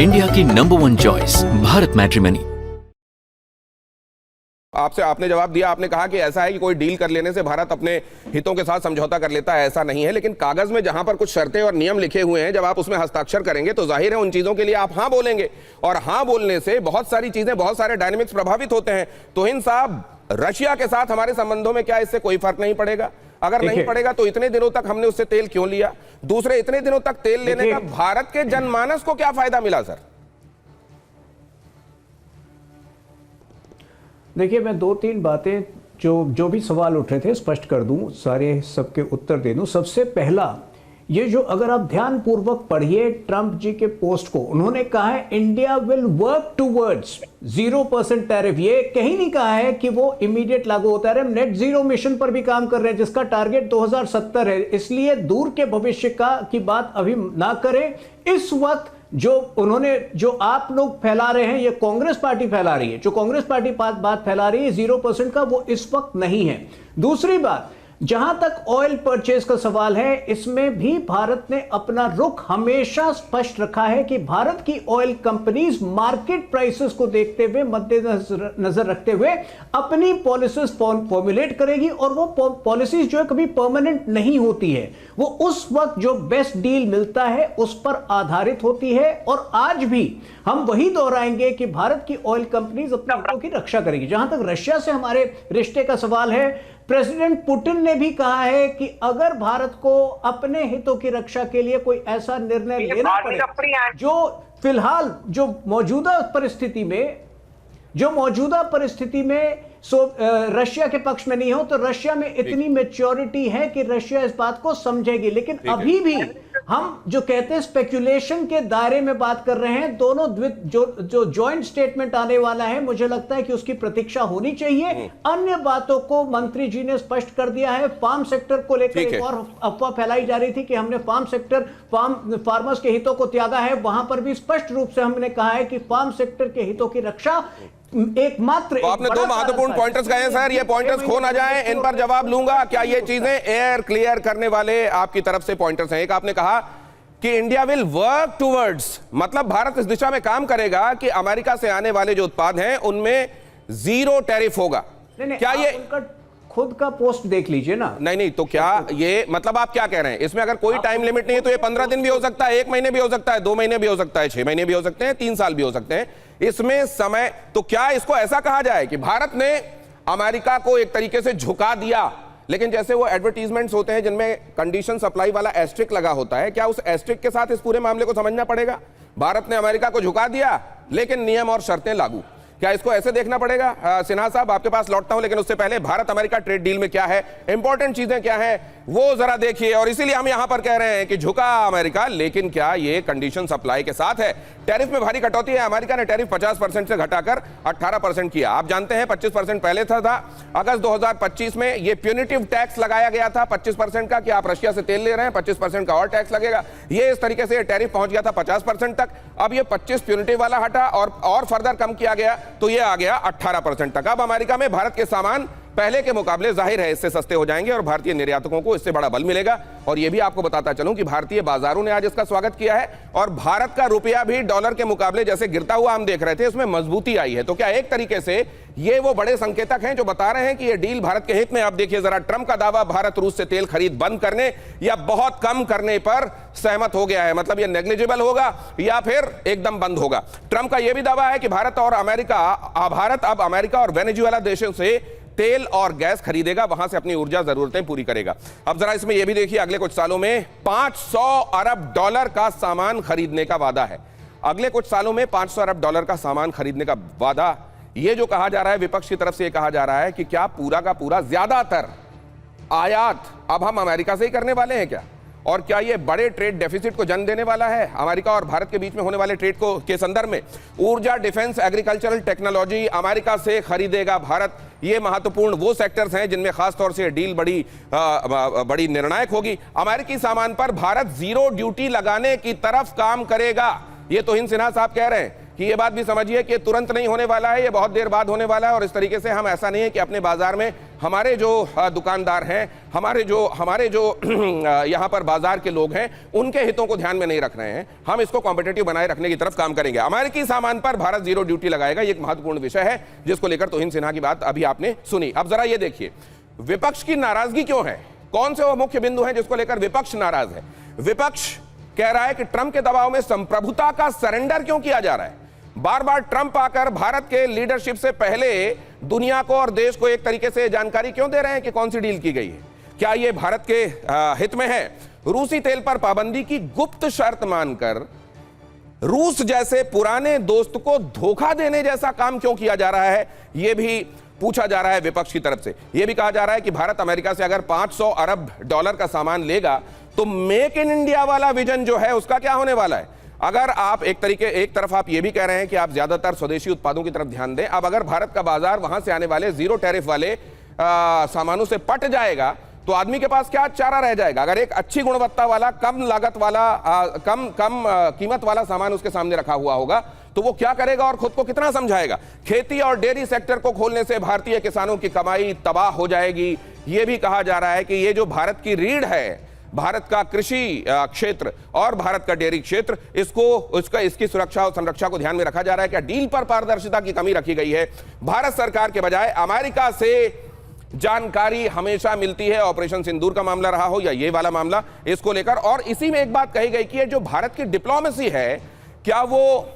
India की number 1 choice Bharat matrimony. आपने जवाब दिया, आपने कहा कि ऐसा है कि कोई डील कर लेने से भारत अपने हितों के साथ समझौता कर लेता है, ऐसा नहीं है। लेकिन कागज में जहां पर कुछ शर्तें और नियम लिखे हुए हैं, जब आप उसमें हस्ताक्षर करेंगे तो जाहिर है उन चीजों के लिए आप हां बोलेंगे, और हां बोलने से बहुत सारी चीजें, बहुत सारे डायनेमिक्स प्रभावित होते हैं। तौहीन साहब, रशिया के साथ हमारे संबंधों में क्या इससे कोई फर्क नहीं पड़ेगा? अगर नहीं पड़ेगा तो इतने दिनों तक हमने उससे तेल क्यों लिया? दूसरे, इतने दिनों तक तेल लेने का भारत के जनमानस को क्या फायदा मिला सर? देखिए, मैं 2-3 बातें जो भी सवाल उठ रहे थे स्पष्ट कर दूं, सारे सबके उत्तर दे दूं। सबसे पहला, ये जो अगर आप ध्यानपूर्वक पढ़िए ट्रंप जी के पोस्ट को, उन्होंने कहा है India will work towards 0% tariff. ये कहीं नहीं कहा है कि वो इमीडिएट लागू होता है। नेट जीरो मिशन पर भी काम कर रहे हैं जिसका टारगेट 2070 है, इसलिए दूर के भविष्य की बात अभी ना करें। इस वक्त जो आप लोग फैला रहे हैं, ये कांग्रेस पार्टी फैला रही है, जो कांग्रेस पार्टी बात फैला रही है 0% का, वो इस वक्त नहीं है। दूसरी बात, जहां तक ऑयल परचेज का सवाल है, इसमें भी भारत ने अपना रुख हमेशा स्पष्ट रखा है कि भारत की ऑयल कंपनीज मार्केट प्राइसेस को देखते हुए, मद्देनजर रखते हुए अपनी पॉलिसीज फॉर्मुलेट करेगी, और वो पॉलिसीज जो है कभी परमानेंट नहीं होती है, वो उस वक्त जो बेस्ट डील मिलता है उस पर आधारित होती है। और आज भी हम वही दोहराएंगे कि भारत की ऑयल कंपनीज अपने हितों की रक्षा करेगी। जहां तक रशिया से हमारे रिश्ते का सवाल है, प्रेसिडेंट पुतिन ने भी कहा है कि अगर भारत को अपने हितों की रक्षा के लिए कोई ऐसा निर्णय लेना पड़े जो फिलहाल जो मौजूदा परिस्थिति में रशिया के पक्ष में नहीं हो, तो रशिया में इतनी मैच्योरिटी है कि रशिया इस बात को समझेगी। लेकिन अभी भी हम जो कहते हैं स्पेक्यूलेशन के दायरे में बात कर रहे हैं। दोनों जो जॉइंट स्टेटमेंट आने वाला है, मुझे लगता है कि उसकी प्रतीक्षा होनी चाहिए। अन्य बातों को मंत्री जी ने स्पष्ट कर दिया है। फार्म सेक्टर को लेकर एक और अफवाह फैलाई जा रही थी कि हमने फार्मर्स के हितों को त्यागा है, वहां पर भी स्पष्ट रूप से हमने कहा है कि फार्म सेक्टर के हितों की रक्षा एकमात्र। तो आपने दो महत्वपूर्ण पॉइंटर्स कहे सर, ये पॉइंटर्स खो ना जाए, इन पर जवाब लूंगा। क्या ये चीजें एयर क्लियर करने वाले आपकी तरफ से पॉइंटर्स हैं? एक, आपने कहा कि इंडिया विल वर्क टुवर्ड्स, मतलब भारत इस दिशा में काम करेगा कि अमेरिका से आने वाले जो उत्पाद हैं उनमें 0 टैरिफ होगा। क्या ये खुद का पोस्ट देख लीजिए ना। नहीं, तो क्या ये मतलब आप क्या कह रहे हैं? इसमें अगर कोई टाइम लिमिट नहीं है तो ये 15 दिन भी हो सकता है, 1 महीने भी हो सकता है, 2 महीने भी हो सकता है, 6 महीने भी हो सकते हैं, 3 साल भी हो सकते हैं, इसमें समय। तो क्या इसको ऐसा कहा जाए कि भारत ने अमेरिका को एक तरीके से झुका दिया, लेकिन जैसे वो एडवर्टीजमेंट्स होते हैं जिनमें कंडीशन सप्लाई वाला एस्ट्रिक लगा होता है, क्या उस एस्ट्रिक के साथ इस पूरे मामले को समझना पड़ेगा? भारत ने अमेरिका को झुका दिया लेकिन नियम और शर्तें लागू, क्या इसको ऐसे देखना पड़ेगा? सिन्हा साहब, आपके पास लौटता हूं, लेकिन उससे पहले भारत अमेरिका ट्रेड डील में क्या है, इंपॉर्टेंट चीजें क्या है, वो जरा देखिए। और इसीलिए हम यहां पर कह रहे हैं कि झुका अमेरिका, लेकिन क्या ये कंडीशन सप्लाई के साथ है? टैरिफ में भारी कटौती है। अमेरिका ने टैरिफ 50% से घटाकर 18% किया। आप जानते हैं 25% पहले था। अगस्त 2025 में ये प्यूनिटिव टैक्स लगाया गया था 25% का, कि आप रशिया से तेल ले रहे हैं, 25% का और टैक्स लगेगा। ये इस तरीके से टैरिफ पहुंच गया था 50% तक। अब ये 25 प्यूनिटिव वाला हटा और फर्दर कम किया गया, तो ये आ गया 18% तक। अब अमेरिका में भारत के सामान पहले के मुकाबले जाहिर है इससे सस्ते हो जाएंगे और भारतीय निर्यातकों को इससे बड़ा बल मिलेगा। और यह भी आपको बताता चलूं कि भारतीय बाजारों ने आज इसका स्वागत किया है, और भारत का रुपया भी डॉलर के मुकाबले जैसे गिरता हुआ हम देख रहे थे, उसमें मजबूती आई है। तो क्या एक तरीके से ये वो बड़े संकेतक हैं जो बता रहे हैं कि ये डील भारत के हित में? आप देखिए जरा, ट्रंप का दावा भारत रूस से तेल खरीद बंद करने या बहुत कम करने पर सहमत हो गया है, मतलब ये नेग्लिजिबल होगा या फिर एकदम बंद होगा। ट्रंप का यह भी दावा है कि भारत अब अमेरिका और वेनेजुएला देशों से तेल और गैस खरीदेगा, वहां से अपनी ऊर्जा जरूरतें पूरी करेगा। अब जरा इसमें यह भी देखिए, अगले कुछ सालों में $500 अरब का सामान खरीदने का वादा है। अगले कुछ सालों में $500 अरब का सामान खरीदने का वादा, यह जो कहा जा रहा है विपक्ष की तरफ से, यह कहा जा रहा है कि क्या पूरा का पूरा ज्यादातर आयात अब हम अमेरिका से ही करने वाले हैं क्या? और क्या यह बड़े ट्रेड डेफिसिट को जन्म देने वाला है अमेरिका और भारत के बीच में होने वाले ट्रेड को के संदर्भ में? ऊर्जा, डिफेंस, एग्रीकल्चरल टेक्नोलॉजी अमेरिका से खरीदेगा भारत। ये महत्वपूर्ण वो सेक्टर्स हैं जिनमें खासतौर से डील बड़ी निर्णायक होगी। अमेरिकी सामान पर भारत 0 ड्यूटी लगाने की तरफ काम करेगा। ये तौहीन सिन्हा साहब कह रहे हैं कि ये बात भी समझिए कि तुरंत नहीं होने वाला है, ये बहुत देर बाद होने वाला है। और इस तरीके से हम ऐसा नहीं है कि अपने बाजार में हमारे जो दुकानदार हैं, हमारे जो यहाँ पर बाजार के लोग हैं, उनके हितों को ध्यान में नहीं रख रहे हैं। हम इसको कॉम्पिटिटिव बनाए रखने की तरफ काम करेंगे। अमेरिकी सामान पर भारत जीरो ड्यूटी लगाएगा, ये एक महत्वपूर्ण विषय है जिसको लेकर तौहीन सिन्हा की बात अभी आपने सुनी। अब जरा ये देखिए विपक्ष की नाराजगी क्यों है, कौन से वो मुख्य बिंदु हैं जिसको लेकर विपक्ष नाराज है। विपक्ष कह रहा है कि ट्रंप के दबाव में संप्रभुता का सरेंडर क्यों किया जा रहा है। बार बार ट्रंप आकर भारत के लीडरशिप से पहले दुनिया को और देश को एक तरीके से जानकारी क्यों दे रहे हैं कि कौन सी डील की गई है, क्या यह भारत के हित में है। रूसी तेल पर पाबंदी की गुप्त शर्त मानकर रूस जैसे पुराने दोस्त को धोखा देने जैसा काम क्यों किया जा रहा है, यह भी पूछा जा रहा है विपक्ष की तरफ से। यह भी कहा जा रहा है कि भारत अमेरिका से अगर 500 अरब डॉलर का सामान लेगा तो मेक इन इंडिया वाला विजन जो है उसका क्या होने वाला है। अगर आप एक तरफ आप ये भी कह रहे हैं कि आप ज्यादातर स्वदेशी उत्पादों की तरफ ध्यान दें, अब अगर भारत का बाजार वहां से आने वाले जीरो टैरिफ वाले सामानों से पट जाएगा तो आदमी के पास क्या चारा रह जाएगा। अगर एक अच्छी गुणवत्ता वाला, कम लागत वाला, कम कीमत वाला सामान उसके सामने रखा हुआ होगा तो वो क्या करेगा और खुद को कितना समझाएगा। खेती और डेयरी सेक्टर को खोलने से भारतीय किसानों की कमाई तबाह हो जाएगी। यह भी कहा जा रहा है कि ये जो भारत की रीढ़ है, भारत का कृषि क्षेत्र और भारत का डेयरी क्षेत्र, इसकी सुरक्षा और संरक्षा को ध्यान में रखा जा रहा है। क्या डील पर पारदर्शिता की कमी रखी गई है। भारत सरकार के बजाय अमेरिका से जानकारी हमेशा मिलती है, ऑपरेशन सिंदूर का मामला रहा हो या ये वाला मामला, इसको लेकर। और इसी में एक बात कही गई कि ये जो भारत की डिप्लोमेसी है क्या वो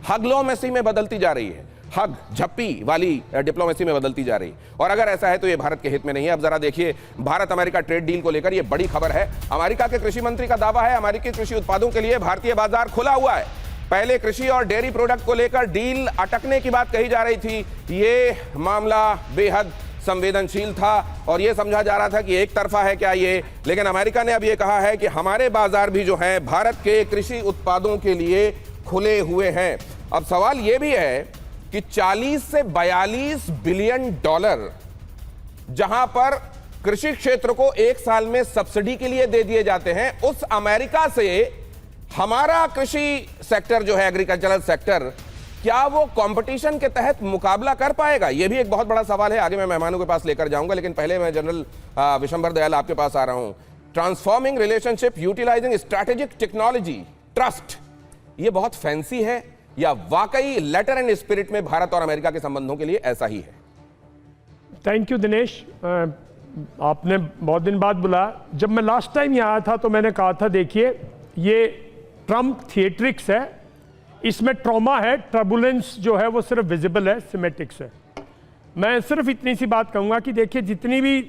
हगलोमेसी में बदलती जा रही है, हग झप्पी वाली डिप्लोमेसी में बदलती जा रही। और अगर ऐसा है तो ये भारत के हित में नहीं है। अब जरा देखिए भारत अमेरिका ट्रेड डील को लेकर ये बड़ी खबर है। अमेरिका के कृषि मंत्री का दावा है अमेरिकी कृषि उत्पादों के लिए भारतीय बाजार खुला हुआ है। पहले कृषि और डेयरी प्रोडक्ट को लेकर डील अटकने की बात कही जा रही थी। ये मामला बेहद संवेदनशील था और यह समझा जा रहा था कि एक तरफा है क्या ये, लेकिन अमेरिका ने अब यह कहा है कि हमारे बाजार भी जो हैं भारत के कृषि उत्पादों के लिए खुले हुए हैं। अब सवाल यह भी है कि 40 से 42 बिलियन डॉलर जहां पर कृषि क्षेत्र को एक साल में सब्सिडी के लिए दे दिए जाते हैं, उस अमेरिका से हमारा कृषि सेक्टर जो है, एग्रीकल्चरल सेक्टर, क्या वो कंपटीशन के तहत मुकाबला कर पाएगा? यह भी एक बहुत बड़ा सवाल है। आगे मैं मेहमानों के पास लेकर जाऊंगा, लेकिन पहले मैं जनरल विशंबर दयाल आपके पास आ रहा हूं। Transforming relationship utilizing strategic technology trust, ये बहुत फैंसी है या वाकई लेटर एंड स्पिरिट में भारत और अमेरिका के संबंधों के लिए ऐसा ही है? थैंक यू दिनेश, आपने बहुत दिन बाद बुलाया। जब मैं लास्ट टाइम यहाँ आया था तो मैंने कहा था देखिए ये ट्रम्प थिएट्रिक्स है, इसमें ट्रॉमा है, टर्बुलेंस जो है वो सिर्फ विजिबल है, सिमेटिक्स है। मैं सिर्फ इतनी सी बात कहूँगा कि देखिए जितनी भी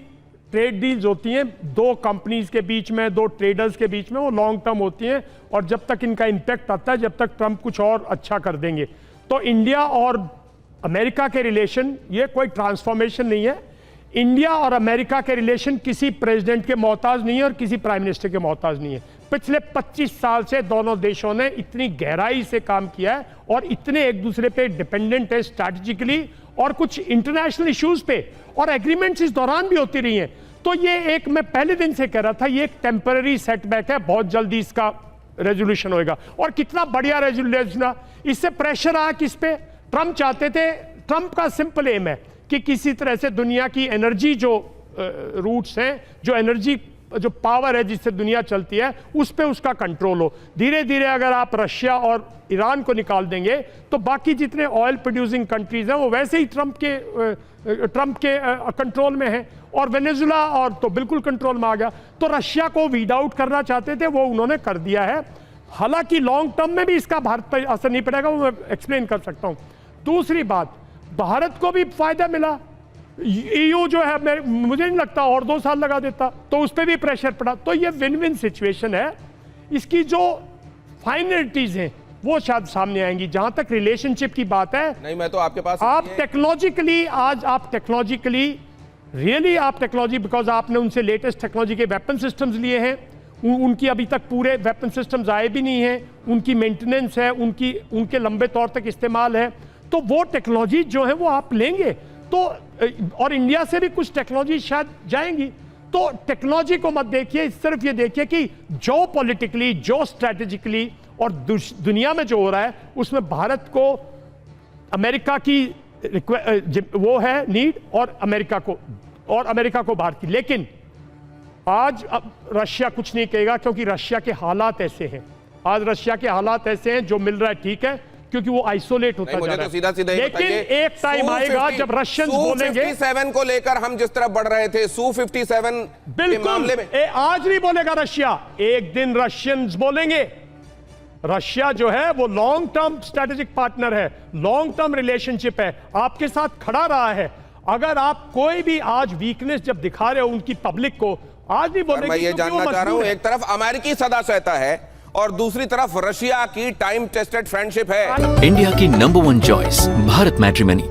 ट्रेड डील्स होती हैं दो कंपनीज के बीच में, दो ट्रेडर्स के बीच में, वो लॉन्ग टर्म होती हैं और जब तक इनका इम्पैक्ट आता है, जब तक ट्रंप कुछ और अच्छा कर देंगे। तो इंडिया और अमेरिका के रिलेशन ये कोई ट्रांसफॉर्मेशन नहीं है। इंडिया और अमेरिका के रिलेशन किसी प्रेसिडेंट के मोहताज नहीं है और किसी प्राइम मिनिस्टर के मोहताज नहीं है। पिछले 25 साल से दोनों देशों ने इतनी गहराई से काम किया है और इतने एक दूसरे पे डिपेंडेंट है स्ट्रैटेजिकली और कुछ इंटरनेशनल इश्यूज पे, और एग्रीमेंट्स इस दौरान भी होती रही हैं। तो ये एक, मैं पहले दिन से कह रहा था, ये एक टेम्पररी सेटबैक है, बहुत जल्दी इसका रेजोल्यूशन होएगा। और कितना बढ़िया रेजोल्यूशन, इससे प्रेशर आया किस पे? ट्रंप चाहते थे, ट्रंप का सिंपल एम है कि किसी तरह से दुनिया की एनर्जी जो रूट्स हैं, जो एनर्जी जो पावर है जिससे दुनिया चलती है, उस पे उसका कंट्रोल हो। धीरे धीरे अगर आप रशिया और ईरान को निकाल देंगे तो बाकी जितने ऑयल प्रोड्यूसिंग कंट्रीज हैं वो वैसे ही ट्रंप के कंट्रोल में है, और वेनेजुला और तो बिल्कुल कंट्रोल में आ गया। तो रशिया को वीड आउट करना चाहते थे, वो उन्होंने कर दिया है। हालांकि लॉन्ग टर्म में भी इसका भारत पर असर नहीं पड़ेगा, वो मैं एक्सप्लेन कर सकता हूं। दूसरी बात, भारत को भी फायदा मिला। ईयू जो है, मुझे नहीं लगता और 2 साल लगा देता, तो उस पर भी प्रेशर पड़ा। तो ये विन विन सिचुएशन है। इसकी जो फाइनलिटीज हैं वो शायद सामने आएंगी। जहां तक रिलेशनशिप की बात है, नहीं, मैं तो आपके पास, आप टेक्नोलॉजिकली, आज आप टेक्नोलॉजिकली रियली आप टेक्नोलॉजी, बिकॉज आपने उनसे लेटेस्ट टेक्नोलॉजी के वेपन सिस्टम्स लिए हैं, उनकी अभी तक पूरे वेपन सिस्टम्स आए भी नहीं हैं, उनकी मेंटेनेंस है, उनके लंबे तौर तक इस्तेमाल है। तो वो टेक्नोलॉजी जो है वो आप लेंगे तो, और इंडिया से भी कुछ टेक्नोलॉजी शायद जाएंगी। तो टेक्नोलॉजी को मत देखिए, सिर्फ ये देखिए कि जो पॉलिटिकली, जो स्ट्रैटेजिकली और दुनिया में जो हो रहा है उसमें भारत को अमेरिका की वो है नीड और अमेरिका को भारत की। लेकिन आज अब रशिया कुछ नहीं कहेगा क्योंकि रशिया के हालात ऐसे हैं। आज रशिया के हालात ऐसे हैं, जो मिल रहा है ठीक है क्योंकि वो आइसोलेट होता जा रहा है। सीधा सीधा लेकिन एक टाइम आएगा जब रशियंस बोलेंगे, Su-57 को लेकर हम जिस तरफ बढ़ रहे थे, Su-57 के मामले में आज नहीं बोलेगा रशिया, एक दिन रशियंस बोलेंगे। रशिया जो है वो लॉन्ग टर्म स्ट्रेटेजिक पार्टनर है, लॉन्ग टर्म रिलेशनशिप है, आपके साथ खड़ा रहा है। अगर आप कोई भी आज वीकनेस जब दिखा रहे हो उनकी पब्लिक को, आज नहीं बोलेंगे। मैं ये जानना चाह रहा हूं, एक तरफ अमेरिकी सदा सहता है और दूसरी तरफ रशिया की टाइम टेस्टेड फ्रेंडशिप है। इंडिया की नंबर 1 चॉइस भारत मैट्रिमनी।